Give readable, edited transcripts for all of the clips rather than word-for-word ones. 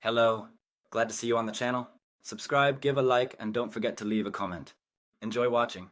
Hello, glad to see you on the channel. Subscribe, give a like, and don't forget to leave a comment. Enjoy watching.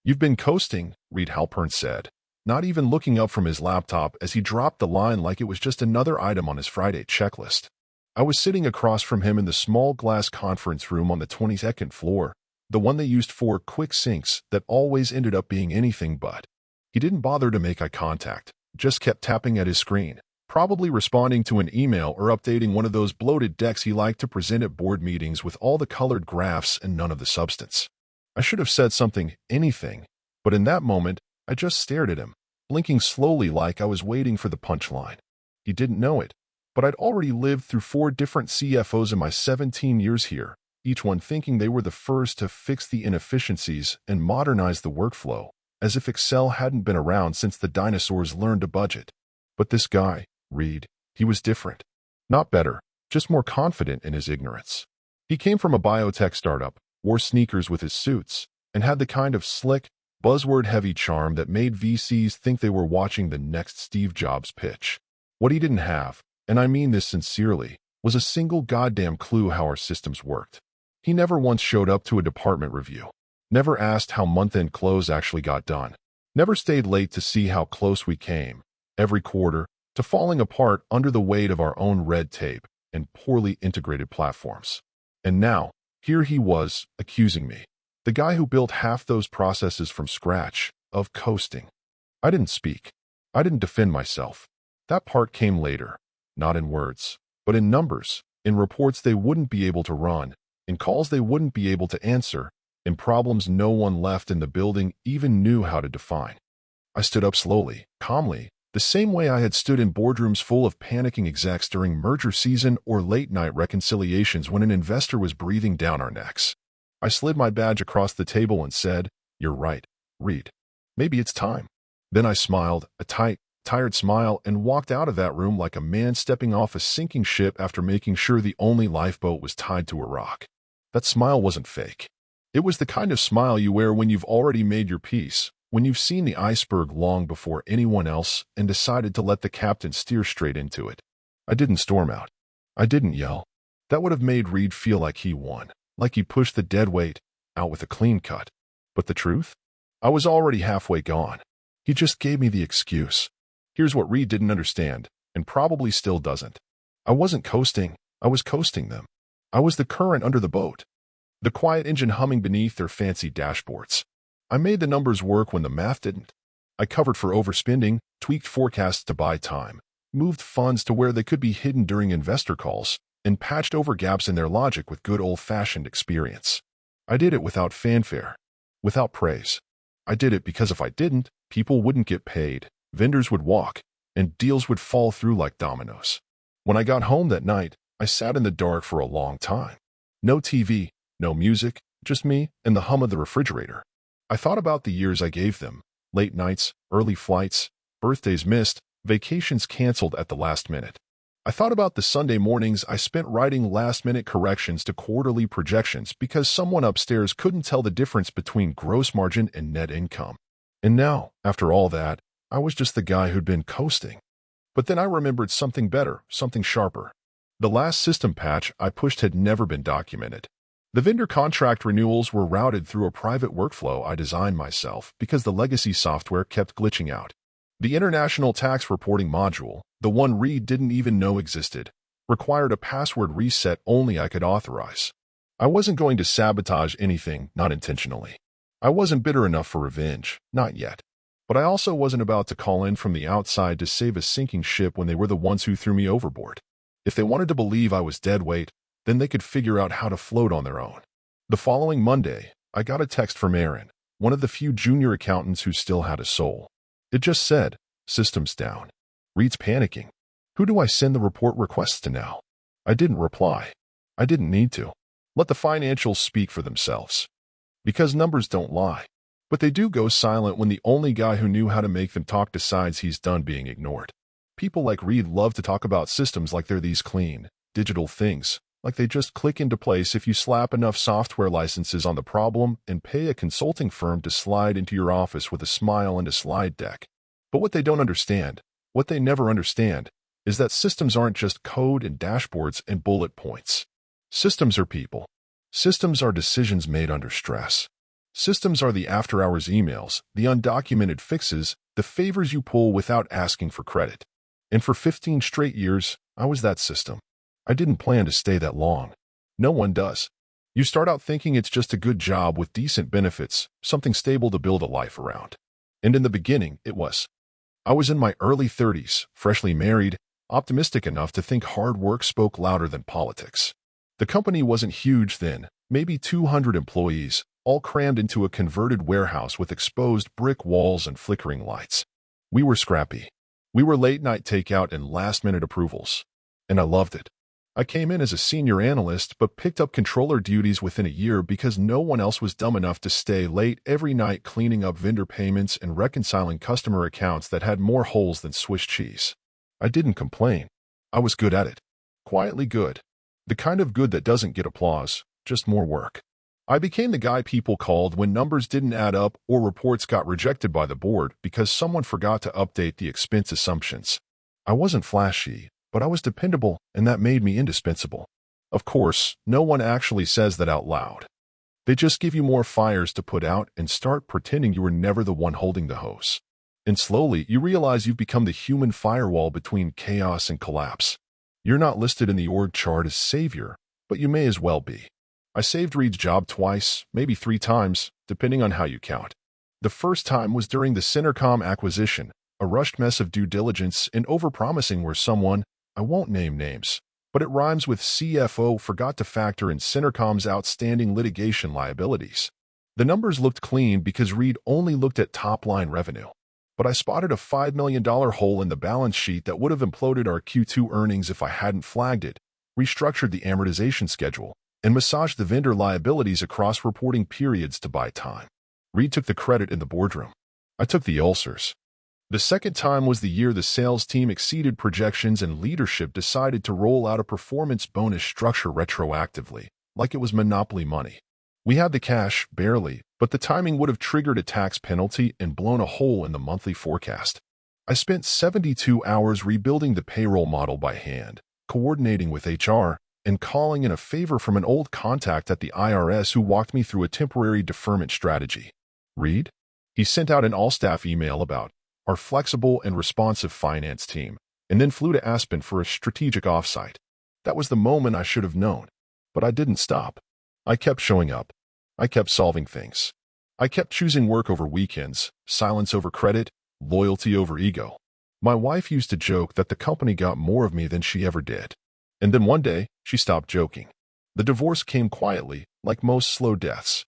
"You've been coasting," Reed Halpern said, not even looking up from his laptop as he dropped the line like it was just another item on his Friday checklist. I was sitting across from him in the small glass conference room on the 22nd floor, the one they used for quick syncs that always ended up being anything but. He didn't bother to make eye contact, just kept tapping at his screen, probably responding to an email or updating one of those bloated decks he liked to present at board meetings with all the colored graphs and none of the substance. I should have said something, anything, but in that moment, I just stared at him, blinking slowly like I was waiting for the punchline. He didn't know it, but I'd already lived through 4 different CFOs in my 17 years here, each one thinking they were the first to fix the inefficiencies and modernize the workflow, as if Excel hadn't been around since the dinosaurs learned to budget. But this guy, Reed, he was different. Not better, just more confident in his ignorance. He came from a biotech startup, wore sneakers with his suits, and had the kind of slick, buzzword-heavy charm that made VCs think they were watching the next Steve Jobs pitch. What he didn't have, and I mean this sincerely, was a single goddamn clue how our systems worked. He never once showed up to a department review, never asked how month-end close actually got done, never stayed late to see how close we came, every quarter, to falling apart under the weight of our own red tape and poorly integrated platforms. And now, here he was, accusing me, the guy who built half those processes from scratch, of coasting. I didn't speak. I didn't defend myself. That part came later, not in words, but in numbers, in reports they wouldn't be able to run, in calls they wouldn't be able to answer, in problems no one left in the building even knew how to define. I stood up slowly, calmly, the same way I had stood in boardrooms full of panicking execs during merger season or late-night reconciliations when an investor was breathing down our necks. I slid my badge across the table and said, "You're right, Reed. Maybe it's time." Then I smiled, a tight, tired smile, and walked out of that room like a man stepping off a sinking ship after making sure the only lifeboat was tied to a rock. That smile wasn't fake. It was the kind of smile you wear when you've already made your peace, when you've seen the iceberg long before anyone else and decided to let the captain steer straight into it. I didn't storm out. I didn't yell. That would have made Reed feel like he won, like he pushed the dead weight out with a clean cut. But the truth? I was already halfway gone. He just gave me the excuse. Here's what Reed didn't understand, and probably still doesn't. I wasn't coasting. I was coasting them. I was the current under the boat, the quiet engine humming beneath their fancy dashboards. I made the numbers work when the math didn't. I covered for overspending, tweaked forecasts to buy time, moved funds to where they could be hidden during investor calls, and patched over gaps in their logic with good old-fashioned experience. I did it without fanfare, without praise. I did it because if I didn't, people wouldn't get paid, vendors would walk, and deals would fall through like dominoes. When I got home that night, I sat in the dark for a long time. No TV, no music, just me and the hum of the refrigerator. I thought about the years I gave them, late nights, early flights, birthdays missed, vacations canceled at the last minute. I thought about the Sunday mornings I spent writing last-minute corrections to quarterly projections because someone upstairs couldn't tell the difference between gross margin and net income. And now, after all that, I was just the guy who'd been coasting. But then I remembered something better, something sharper. The last system patch I pushed had never been documented. The vendor contract renewals were routed through a private workflow I designed myself because the legacy software kept glitching out. The international tax reporting module, the one Reed didn't even know existed, required a password reset only I could authorize. I wasn't going to sabotage anything, not intentionally. I wasn't bitter enough for revenge, not yet. But I also wasn't about to call in from the outside to save a sinking ship when they were the ones who threw me overboard. If they wanted to believe I was dead weight, then they could figure out how to float on their own. The following Monday, I got a text from Aaron, one of the few junior accountants who still had a soul. It just said, "Systems down." Reed's panicking. Who do I send the report requests to now? I didn't reply. I didn't need to. Let the financials speak for themselves. Because numbers don't lie. But they do go silent when the only guy who knew how to make them talk decides he's done being ignored. People like Reed love to talk about systems like they're these clean, digital things, like they just click into place if you slap enough software licenses on the problem and pay a consulting firm to slide into your office with a smile and a slide deck. But what they don't understand, what they never understand, is that systems aren't just code and dashboards and bullet points. Systems are people. Systems are decisions made under stress. Systems are the after-hours emails, the undocumented fixes, the favors you pull without asking for credit. And for 15 straight years, I was that system. I didn't plan to stay that long. No one does. You start out thinking it's just a good job with decent benefits, something stable to build a life around. And in the beginning, it was. I was in my early 30s, freshly married, optimistic enough to think hard work spoke louder than politics. The company wasn't huge then, maybe 200 employees, all crammed into a converted warehouse with exposed brick walls and flickering lights. We were scrappy. We were late-night takeout and last-minute approvals. And I loved it. I came in as a senior analyst but picked up controller duties within a year because no one else was dumb enough to stay late every night cleaning up vendor payments and reconciling customer accounts that had more holes than Swiss cheese. I didn't complain. I was good at it. Quietly good. The kind of good that doesn't get applause, just more work. I became the guy people called when numbers didn't add up or reports got rejected by the board because someone forgot to update the expense assumptions. I wasn't flashy, but I was dependable, and that made me indispensable. Of course, no one actually says that out loud. They just give you more fires to put out and start pretending you were never the one holding the hose. And slowly, you realize you've become the human firewall between chaos and collapse. You're not listed in the org chart as savior, but you may as well be. I saved Reed's job twice, maybe 3 times, depending on how you count. The first time was during the Centercom acquisition, a rushed mess of due diligence and overpromising where someone, I won't name names, but it rhymes with CFO, forgot to factor in Centercom's outstanding litigation liabilities. The numbers looked clean because Reed only looked at top-line revenue. But I spotted a $5 million hole in the balance sheet that would have imploded our Q2 earnings if I hadn't flagged it, restructured the amortization schedule, and massaged the vendor liabilities across reporting periods to buy time. Reed took the credit in the boardroom. I took the ulcers. The second time was the year the sales team exceeded projections and leadership decided to roll out a performance bonus structure retroactively, like it was monopoly money. We had the cash, barely, but the timing would have triggered a tax penalty and blown a hole in the monthly forecast. I spent 72 hours rebuilding the payroll model by hand, coordinating with HR, and calling in a favor from an old contact at the IRS who walked me through a temporary deferment strategy. Reed? He sent out an all-staff email about our flexible and responsive finance team, and then flew to Aspen for a strategic offsite. That was the moment I should have known. But I didn't stop. I kept showing up. I kept solving things. I kept choosing work over weekends, silence over credit, loyalty over ego. My wife used to joke that the company got more of me than she ever did. And then one day, she stopped joking. The divorce came quietly, like most slow deaths.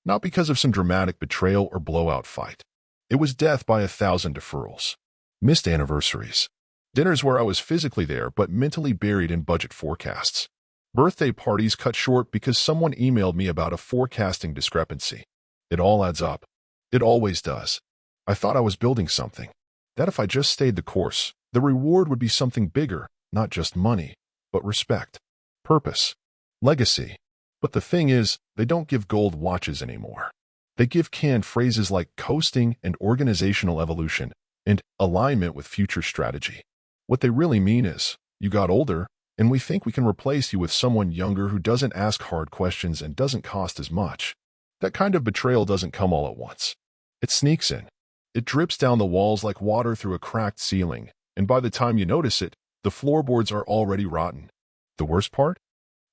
Not because of some dramatic betrayal or blowout fight. It was death by 1,000 deferrals. Missed anniversaries. Dinners where I was physically there but mentally buried in budget forecasts. Birthday parties cut short because someone emailed me about a forecasting discrepancy. It all adds up. It always does. I thought I was building something. That if I just stayed the course, the reward would be something bigger, not just money, but respect, purpose, legacy. But the thing is, they don't give gold watches anymore. They give canned phrases like coasting and organizational evolution and alignment with future strategy. What they really mean is, you got older, and we think we can replace you with someone younger who doesn't ask hard questions and doesn't cost as much. That kind of betrayal doesn't come all at once. It sneaks in. It drips down the walls like water through a cracked ceiling, and by the time you notice it, the floorboards are already rotten. The worst part?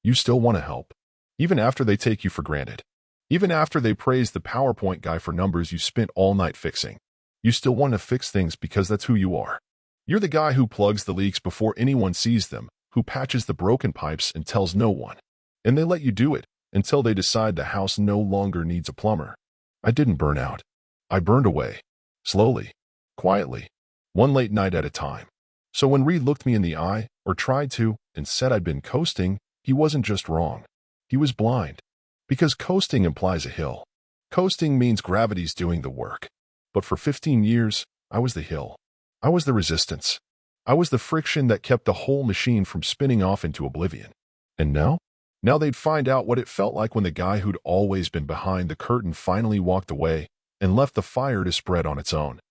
You still want to help. Even after they take you for granted. Even after they praise the PowerPoint guy for numbers you spent all night fixing. You still want to fix things because that's who you are. You're the guy who plugs the leaks before anyone sees them, who patches the broken pipes and tells no one. And they let you do it until they decide the house no longer needs a plumber. I didn't burn out. I burned away. Slowly. Quietly. One late night at a time. So when Reed looked me in the eye, or tried to, and said I'd been coasting, he wasn't just wrong. He was blind. Because coasting implies a hill. Coasting means gravity's doing the work. But for 15 years, I was the hill. I was the resistance. I was the friction that kept the whole machine from spinning off into oblivion. And now? Now they'd find out what it felt like when the guy who'd always been behind the curtain finally walked away and left the fire to spread on its own.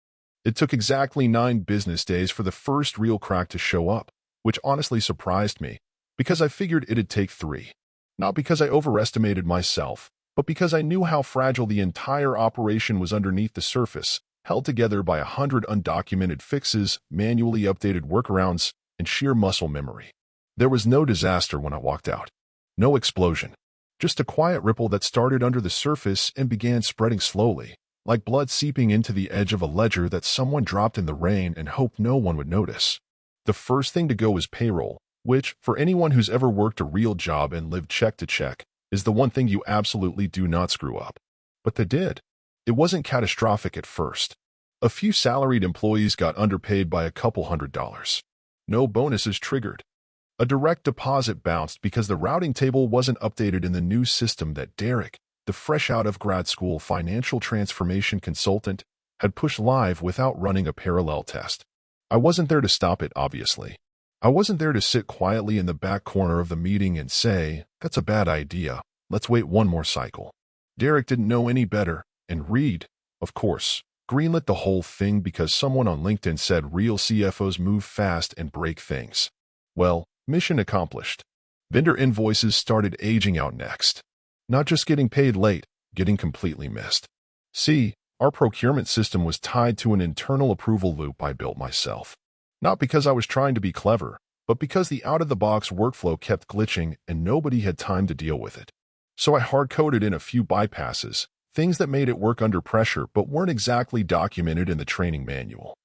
It took exactly 9 business days for the first real crack to show up, which honestly surprised me, because I figured it'd take 3. Not because I overestimated myself, but because I knew how fragile the entire operation was underneath the surface, held together by 100 undocumented fixes, manually updated workarounds, and sheer muscle memory. There was no disaster when I walked out. No explosion. Just a quiet ripple that started under the surface and began spreading slowly, like blood seeping into the edge of a ledger that someone dropped in the rain and hoped no one would notice. The first thing to go was payroll, which, for anyone who's ever worked a real job and lived check to check, is the one thing you absolutely do not screw up. But they did. It wasn't catastrophic at first. A few salaried employees got underpaid by a couple $100s. No bonuses triggered. A direct deposit bounced because the routing table wasn't updated in the new system that Derek, the fresh out of grad school financial transformation consultant, had pushed live without running a parallel test. I wasn't there to stop it, obviously. I wasn't there to sit quietly in the back corner of the meeting and say, "That's a bad idea. Let's wait one more cycle." Derek didn't know any better, and Reed, of course, greenlit the whole thing because someone on LinkedIn said real CFOs move fast and break things. Well, mission accomplished. Vendor invoices started aging out next. Not just getting paid late, getting completely missed. See, our procurement system was tied to an internal approval loop I built myself. Not because I was trying to be clever, but because the out-of-the-box workflow kept glitching and nobody had time to deal with it. So I hard-coded in a few bypasses, things that made it work under pressure but weren't exactly documented in the training manual.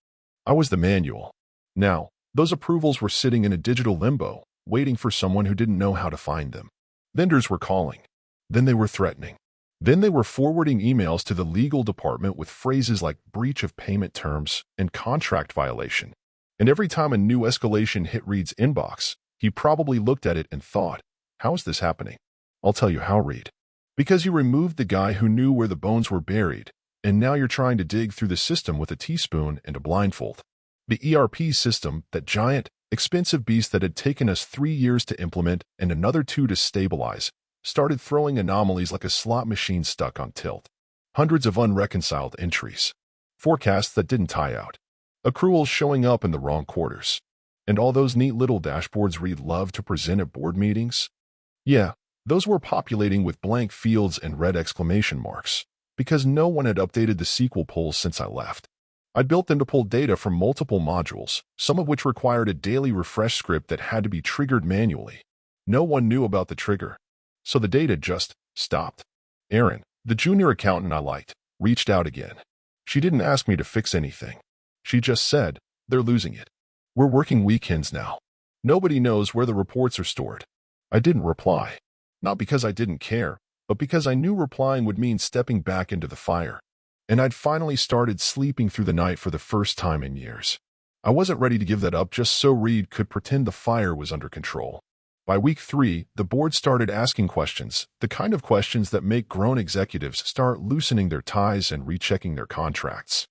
I was the manual. Now, those approvals were sitting in a digital limbo, waiting for someone who didn't know how to find them. Vendors were calling. Then they were threatening. Then they were forwarding emails to the legal department with phrases like breach of payment terms and contract violation. And every time a new escalation hit Reed's inbox, he probably looked at it and thought, "How is this happening?" I'll tell you how, Reed. Because you removed the guy who knew where the bones were buried, and now you're trying to dig through the system with a teaspoon and a blindfold. The ERP system, that giant, expensive beast that had taken us 3 years to implement and another 2 to stabilize, started throwing anomalies like a slot machine stuck on tilt. Hundreds of unreconciled entries. Forecasts that didn't tie out. Accruals showing up in the wrong quarters. And all those neat little dashboards Reed loved to present at board meetings? Yeah, those were populating with blank fields and red exclamation marks, because no one had updated the SQL polls since I left. I'd built them to pull data from multiple modules, some of which required a daily refresh script that had to be triggered manually. No one knew about the trigger, so the data just stopped. Erin, the junior accountant I liked, reached out again. She didn't ask me to fix anything. She just said, "They're losing it. We're working weekends now. Nobody knows where the reports are stored." I didn't reply. Not because I didn't care, but because I knew replying would mean stepping back into the fire. And I'd finally started sleeping through the night for the first time in years. I wasn't ready to give that up just so Reed could pretend the fire was under control. By week 3, the board started asking questions, the kind of questions that make grown executives start loosening their ties and rechecking their contracts.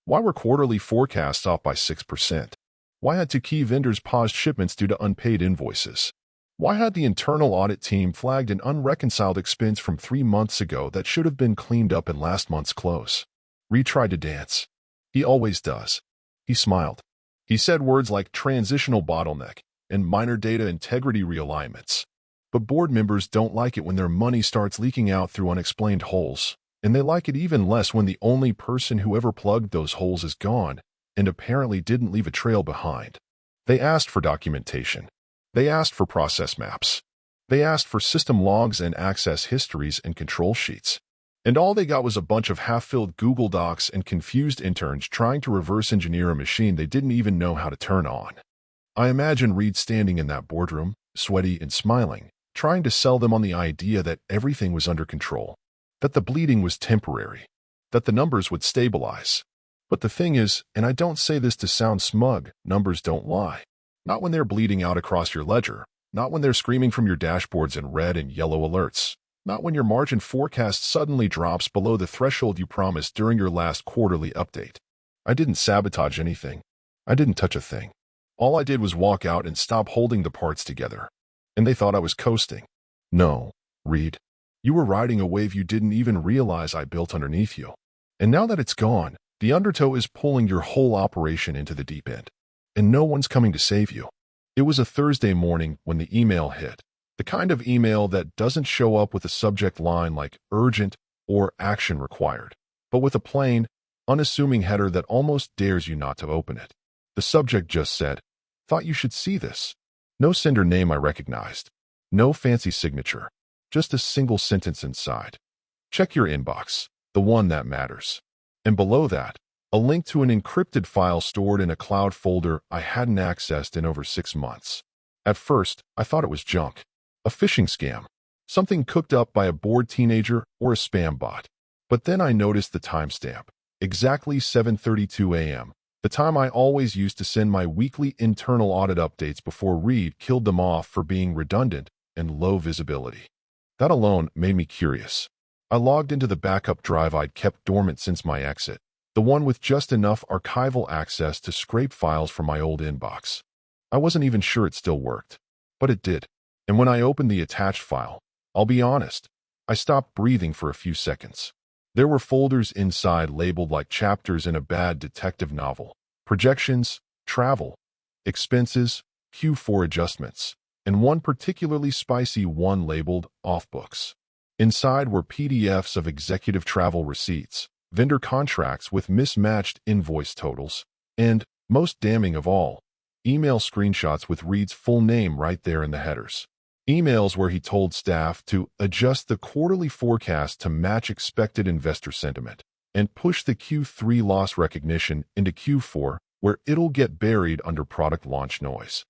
Why were quarterly forecasts off by 6%? Why had 2 key vendors paused shipments due to unpaid invoices? Why had the internal audit team flagged an unreconciled expense from 3 months ago that should have been cleaned up in last month's close? Reed tried to dance. He always does. He smiled. He said words like transitional bottleneck and minor data integrity realignments. But board members don't like it when their money starts leaking out through unexplained holes, and they like it even less when the only person who ever plugged those holes is gone and apparently didn't leave a trail behind. They asked for documentation. They asked for process maps. They asked for system logs and access histories and control sheets. And all they got was a bunch of half-filled Google Docs and confused interns trying to reverse engineer a machine they didn't even know how to turn on. I imagine Reed standing in that boardroom, sweaty and smiling, trying to sell them on the idea that everything was under control, that the bleeding was temporary, that the numbers would stabilize. But the thing is, and I don't say this to sound smug, numbers don't lie. Not when they're bleeding out across your ledger, not when they're screaming from your dashboards in red and yellow alerts, not when your margin forecast suddenly drops below the threshold you promised during your last quarterly update. I didn't sabotage anything. I didn't touch a thing. All I did was walk out and stop holding the parts together. And they thought I was coasting. No, Reed. You were riding a wave you didn't even realize I built underneath you. And now that it's gone, the undertow is pulling your whole operation into the deep end. And no one's coming to save you. It was a Thursday morning when the email hit. The kind of email that doesn't show up with a subject line like urgent or action required, but with a plain, unassuming header that almost dares you not to open it. The subject just said, "Thought you should see this." No sender name I recognized. No fancy signature. Just a single sentence inside. "Check your inbox, the one that matters." And below that, a link to an encrypted file stored in a cloud folder I hadn't accessed in over 6 months. At first, I thought it was junk. A phishing scam. Something cooked up by a bored teenager or a spam bot. But then I noticed the timestamp. Exactly 7:32 a.m. The time I always used to send my weekly internal audit updates before Reed killed them off for being redundant and low visibility. That alone made me curious. I logged into the backup drive I'd kept dormant since my exit, the one with just enough archival access to scrape files from my old inbox. I wasn't even sure it still worked, but it did. And when I opened the attached file, I'll be honest, I stopped breathing for a few seconds. There were folders inside labeled like chapters in a bad detective novel. Projections, travel, expenses, Q4 adjustments, and one particularly spicy one labeled off books. Inside were PDFs of executive travel receipts, vendor contracts with mismatched invoice totals, and, most damning of all, email screenshots with Reed's full name right there in the headers. Emails where he told staff to adjust the quarterly forecast to match expected investor sentiment and push the Q3 loss recognition into Q4 where it'll get buried under product launch noise.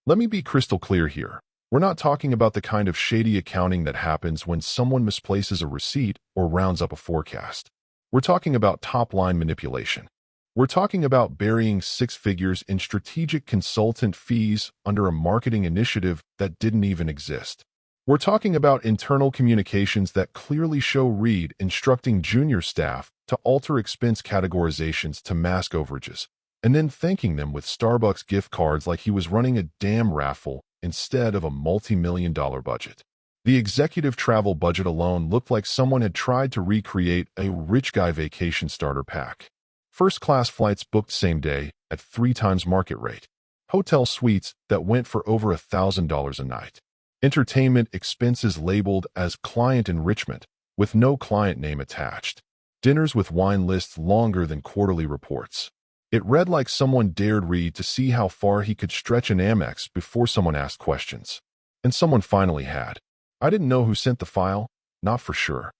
Let me be crystal clear here. We're not talking about the kind of shady accounting that happens when someone misplaces a receipt or rounds up a forecast. We're talking about top-line manipulation. We're talking about burying 6 figures in strategic consultant fees under a marketing initiative that didn't even exist. We're talking about internal communications that clearly show Reed instructing junior staff to alter expense categorizations to mask overages, and then thanking them with Starbucks gift cards like he was running a damn raffle instead of a multi-million-dollar budget. The executive travel budget alone looked like someone had tried to recreate a rich guy vacation starter pack. First-class flights booked same day at 3 times market rate. Hotel suites that went for over $1,000 a night. Entertainment expenses labeled as client enrichment, with no client name attached. Dinners with wine lists longer than quarterly reports. It read like someone dared Reed to see how far he could stretch an Amex before someone asked questions. And someone finally had. I didn't know who sent the file, not for sure.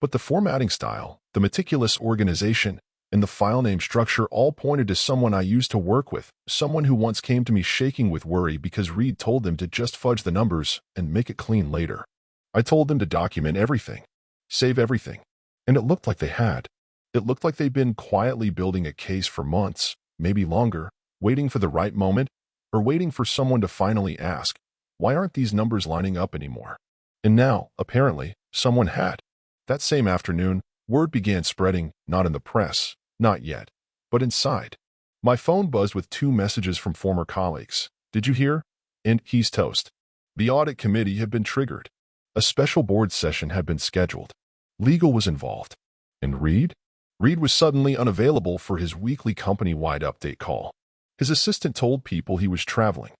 But the formatting style, the meticulous organization, and the file name structure all pointed to someone I used to work with, someone who once came to me shaking with worry because Reed told them to just fudge the numbers and make it clean later. I told them to document everything, save everything, and it looked like they had. It looked like they'd been quietly building a case for months, maybe longer, waiting for the right moment, or waiting for someone to finally ask, why aren't these numbers lining up anymore? And now, apparently, someone had. That same afternoon, word began spreading, not in the press, not yet, but inside. My phone buzzed with 2 messages from former colleagues. Did you hear? And he's toast. The audit committee had been triggered. A special board session had been scheduled. Legal was involved. And Reed? Reed was suddenly unavailable for his weekly company-wide update call. His assistant told people he was traveling,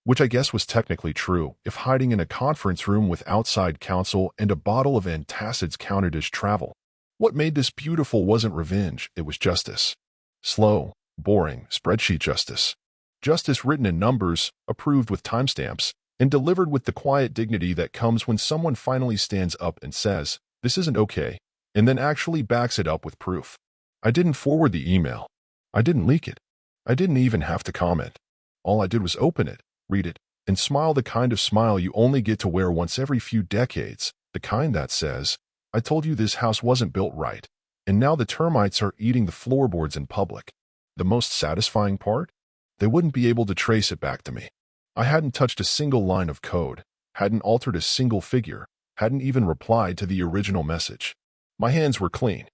which I guess was technically true if hiding in a conference room with outside counsel and a bottle of antacids counted as travel. What made this beautiful wasn't revenge, it was justice. Slow, boring, spreadsheet justice. Justice written in numbers, approved with timestamps, and delivered with the quiet dignity that comes when someone finally stands up and says, "This isn't okay," and then actually backs it up with proof. I didn't forward the email. I didn't leak it. I didn't even have to comment. All I did was open it, read it, and smile the kind of smile you only get to wear once every few decades, the kind that says, "I told you this house wasn't built right, and now the termites are eating the floorboards in public." The most satisfying part? They wouldn't be able to trace it back to me. I hadn't touched a single line of code, hadn't altered a single figure, hadn't even replied to the original message. My hands were clean.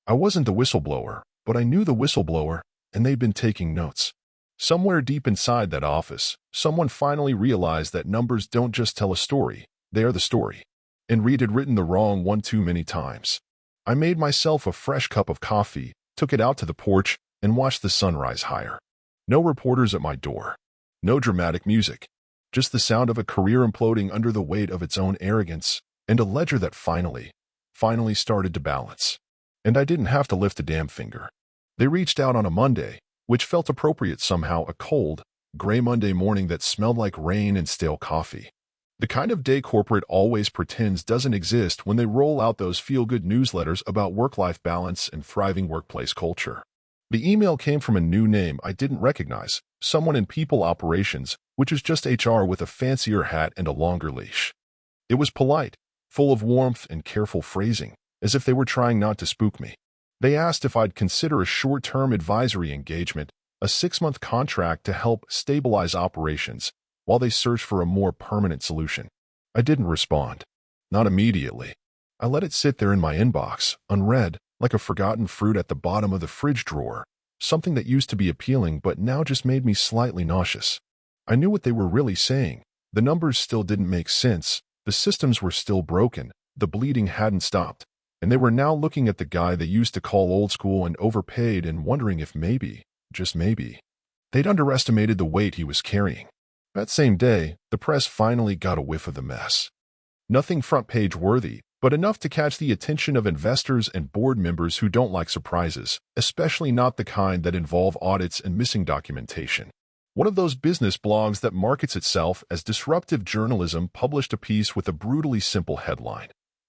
I wasn't the whistleblower, but I knew the whistleblower, and they'd been taking notes. Somewhere deep inside that office, someone finally realized that numbers don't just tell a story, they are the story. And Reed had written the wrong one too many times. I made myself a fresh cup of coffee, took it out to the porch, and watched the sun rise higher. No reporters at my door. No dramatic music. Just the sound of a career imploding under the weight of its own arrogance, and a ledger that finally started to balance. And I didn't have to lift a damn finger. They reached out on a Monday, which felt appropriate somehow, a cold, gray Monday morning that smelled like rain and stale coffee. The kind of day corporate always pretends doesn't exist when they roll out those feel-good newsletters about work-life balance and thriving workplace culture. The email came from a new name I didn't recognize, someone in people operations, which is just HR with a fancier hat and a longer leash. It was polite, full of warmth and careful phrasing, as if they were trying not to spook me. They asked if I'd consider a short-term advisory engagement, a 6-month contract to help stabilize operations, while they search for a more permanent solution. I didn't respond. Not immediately. I let it sit there in my inbox, unread, like a forgotten fruit at the bottom of the fridge drawer, something that used to be appealing but now just made me slightly nauseous. I knew what they were really saying. The numbers still didn't make sense, the systems were still broken, the bleeding hadn't stopped, and they were now looking at the guy they used to call old school and overpaid and wondering if maybe, just maybe, they'd underestimated the weight he was carrying. That same day, the press finally got a whiff of the mess. Nothing front-page worthy, but enough to catch the attention of investors and board members who don't like surprises, especially not the kind that involve audits and missing documentation. One of those business blogs that markets itself as disruptive journalism published a piece with a brutally simple headline.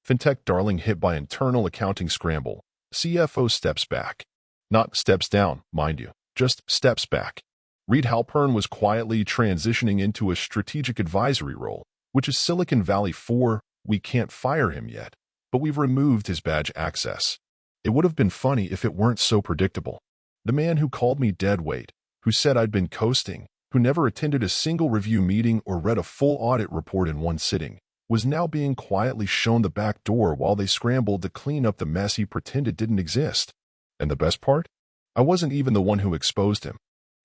Fintech darling hit by internal accounting scramble. CFO steps back. Not steps down, mind you, just steps back. Reed Halpern was quietly transitioning into a strategic advisory role, which is Silicon Valley for, we can't fire him yet, but we've removed his badge access. It would have been funny if it weren't so predictable. The man who called me dead weight, who said I'd been coasting, who never attended a single review meeting or read a full audit report in one sitting, was now being quietly shown the back door while they scrambled to clean up the mess he pretended didn't exist. And the best part? I wasn't even the one who exposed him.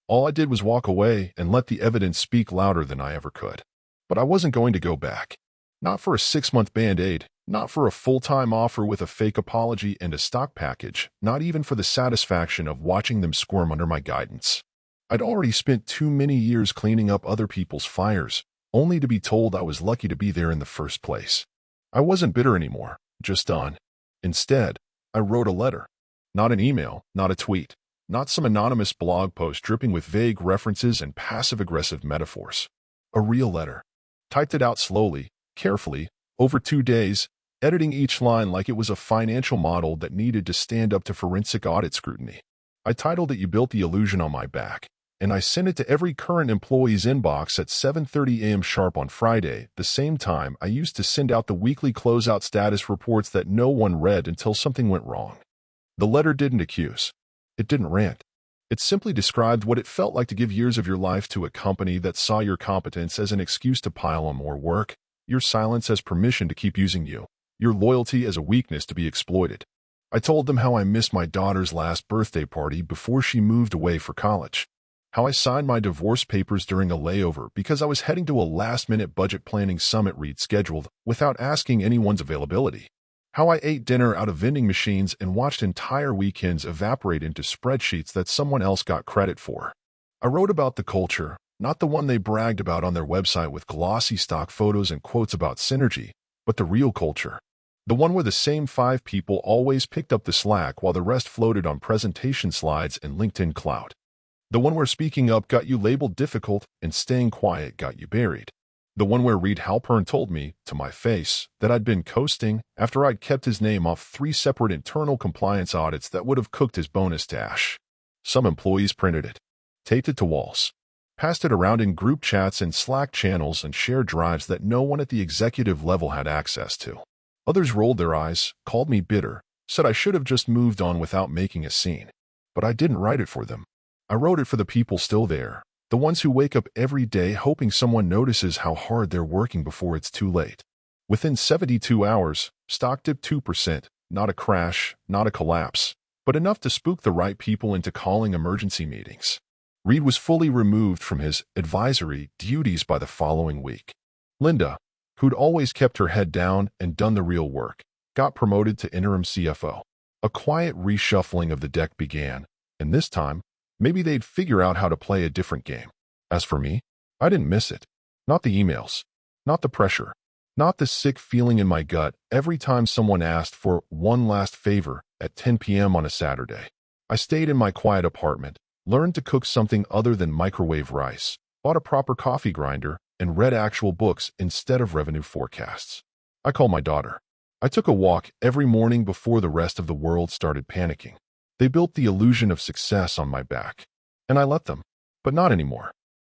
All I did was walk away and let the evidence speak louder than I ever could. But I wasn't going to go back. Not for a 6-month Band-Aid, not for a full-time offer with a fake apology and a stock package, not even for the satisfaction of watching them squirm under my guidance. I'd already spent too many years cleaning up other people's fires, only to be told I was lucky to be there in the first place. I wasn't bitter anymore, just done. Instead, I wrote a letter. Not an email, not a tweet. Not some anonymous blog post dripping with vague references and passive-aggressive metaphors. A real letter. Typed it out slowly, carefully, over 2 days, editing each line like it was a financial model that needed to stand up to forensic audit scrutiny. I titled it "You Built the Illusion on My Back," and I sent it to every current employee's inbox at 7:30 a.m. sharp on Friday, the same time I used to send out the weekly closeout status reports that no one read until something went wrong. The letter didn't accuse. It didn't rant. It simply described what it felt like to give years of your life to a company that saw your competence as an excuse to pile on more work, your silence as permission to keep using you, your loyalty as a weakness to be exploited. I told them how I missed my daughter's last birthday party before she moved away for college. How I signed my divorce papers during a layover because I was heading to a last-minute budget planning summit rescheduled without asking anyone's availability. How I ate dinner out of vending machines and watched entire weekends evaporate into spreadsheets that someone else got credit for. I wrote about the culture, not the one they bragged about on their website with glossy stock photos and quotes about synergy, but the real culture. The one where the same 5 people always picked up the slack while the rest floated on presentation slides and LinkedIn clout. The one where speaking up got you labeled difficult and staying quiet got you buried. The one where Reed Halpern told me, to my face, that I'd been coasting after I'd kept his name off 3 separate internal compliance audits that would have cooked his bonus to ash. Some employees printed it, taped it to walls, passed it around in group chats and Slack channels and shared drives that no one at the executive level had access to. Others rolled their eyes, called me bitter, said I should have just moved on without making a scene. But I didn't write it for them. I wrote it for the people still there. The ones who wake up every day hoping someone notices how hard they're working before it's too late. Within 72 hours, stock dipped 2%, not a crash, not a collapse, but enough to spook the right people into calling emergency meetings. Reed was fully removed from his advisory duties by the following week. Linda, who'd always kept her head down and done the real work, got promoted to interim CFO. A quiet reshuffling of the deck began, and this time, maybe they'd figure out how to play a different game. As for me, I didn't miss it. Not the emails. Not the pressure. Not the sick feeling in my gut every time someone asked for one last favor at 10 p.m. on a Saturday. I stayed in my quiet apartment, learned to cook something other than microwave rice, bought a proper coffee grinder, and read actual books instead of revenue forecasts. I called my daughter. I took a walk every morning before the rest of the world started panicking. They built the illusion of success on my back. And I let them. But not anymore.